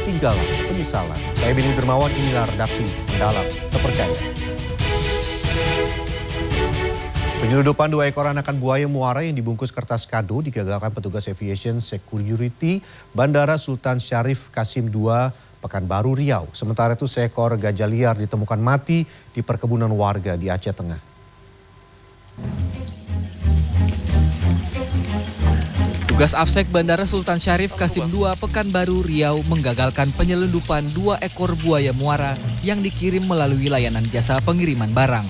tinggal penyesalan. Saya Beni Dermawan, inilah redaksi mendalam terpercaya. Penyeludupan 2 ekor anakan buaya muara yang dibungkus kertas kado digagalkan petugas Aviation Security Bandara Sultan Syarif Qasim II, Pekanbaru, Riau. Sementara itu seekor gajah liar ditemukan mati di perkebunan warga di Aceh Tengah. Tugas Afsek Bandara Sultan Syarif Qasim II, Pekanbaru, Riau menggagalkan penyelundupan 2 ekor buaya muara yang dikirim melalui layanan jasa pengiriman barang.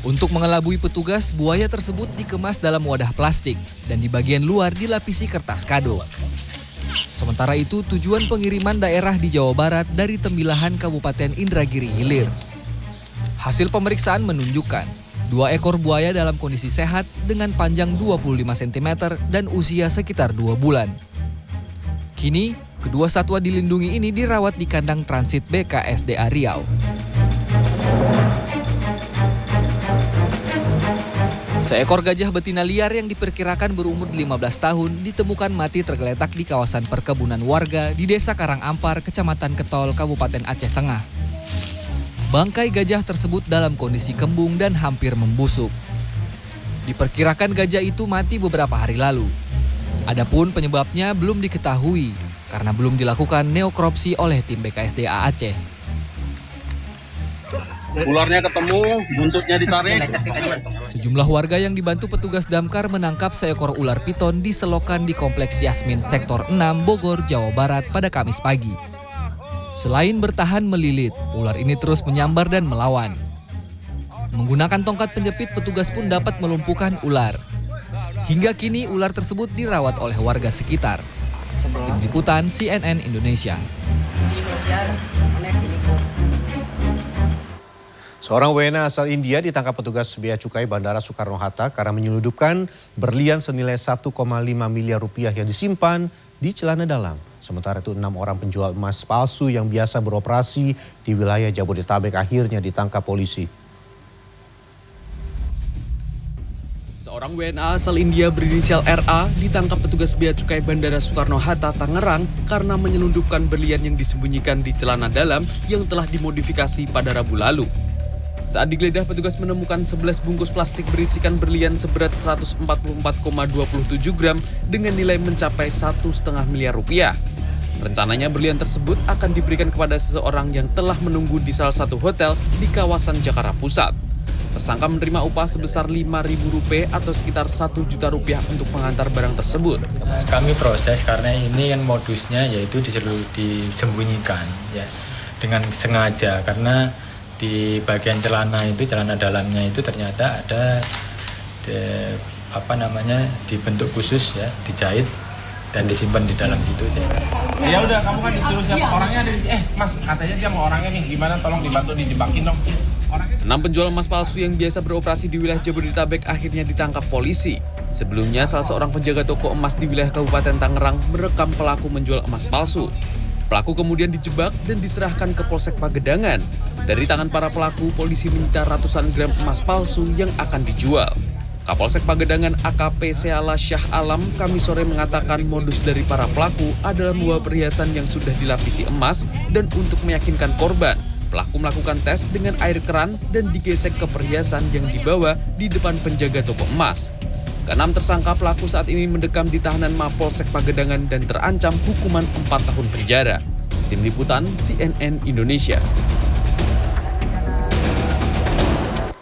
Untuk mengelabui petugas, buaya tersebut dikemas dalam wadah plastik dan di bagian luar dilapisi kertas kado. Sementara itu, tujuan pengiriman daerah di Jawa Barat dari Tembilahan Kabupaten Indragiri Hilir. Hasil pemeriksaan menunjukkan 2 ekor buaya dalam kondisi sehat dengan panjang 25 cm dan usia sekitar 2 bulan. Kini, kedua satwa dilindungi ini dirawat di kandang transit BKSDA Riau. Seekor gajah betina liar yang diperkirakan berumur 15 tahun ditemukan mati tergeletak di kawasan perkebunan warga di Desa Karangampar, Kecamatan Ketol, Kabupaten Aceh Tengah. Bangkai gajah tersebut dalam kondisi kembung dan hampir membusuk. Diperkirakan gajah itu mati beberapa hari lalu. Adapun penyebabnya belum diketahui karena belum dilakukan neokropsi oleh tim BKSDA Aceh. Ularnya ketemu, buntutnya ditarik. Sejumlah warga yang dibantu petugas damkar menangkap seekor ular piton di selokan di Kompleks Yasmin Sektor 6, Bogor, Jawa Barat pada Kamis pagi. Selain bertahan melilit, ular ini terus menyambar dan melawan. Menggunakan tongkat penjepit, petugas pun dapat melumpuhkan ular. Hingga kini ular tersebut dirawat oleh warga sekitar. Tim Liputan CNN Indonesia. Seorang WNA asal India ditangkap petugas Bea Cukai Bandara Soekarno-Hatta karena menyelundupkan berlian senilai 1,5 miliar rupiah yang disimpan di celana dalam. Sementara itu 6 orang penjual emas palsu yang biasa beroperasi di wilayah Jabodetabek akhirnya ditangkap polisi. Seorang WNA asal India berinisial RA ditangkap petugas Bea Cukai Bandara Soekarno-Hatta, Tangerang karena menyelundupkan berlian yang disembunyikan di celana dalam yang telah dimodifikasi pada Rabu lalu. Saat digeledah, petugas menemukan 11 bungkus plastik berisikan berlian seberat 144,27 gram dengan nilai mencapai 1,5 miliar rupiah. Rencananya berlian tersebut akan diberikan kepada seseorang yang telah menunggu di salah satu hotel di kawasan Jakarta Pusat. Tersangka menerima upah sebesar Rp5.000 atau sekitar Rp1 juta untuk pengantar barang tersebut. Kami proses karena ini kan modusnya yaitu disembunyikan ya dengan sengaja, karena di bagian celana dalamnya itu ternyata ada dibentuk khusus ya, dijahit dan disimpan di dalam situ. Ya udah, kamu kan disuruh siapa orangnya ada di sini. Mas, katanya dia mau orangnya nih, gimana, tolong dibantu dijebakin dong. 6 penjual emas palsu yang biasa beroperasi di wilayah Jabodetabek akhirnya ditangkap polisi. Sebelumnya, salah seorang penjaga toko emas di wilayah Kabupaten Tangerang merekam pelaku menjual emas palsu. Pelaku kemudian dijebak dan diserahkan ke Polsek Pagedangan. Dari tangan para pelaku, polisi menyita ratusan gram emas palsu yang akan dijual. Kapolsek Pagedangan AKP Seala Syah Alam Kamis sore mengatakan modus dari para pelaku adalah membawa perhiasan yang sudah dilapisi emas, dan untuk meyakinkan korban, pelaku melakukan tes dengan air keran dan digesek ke perhiasan yang dibawa di depan penjaga toko emas. Keenam tersangka pelaku saat ini mendekam di tahanan Mapolsek Pagedangan dan terancam hukuman 4 tahun penjara. Tim Liputan CNN Indonesia.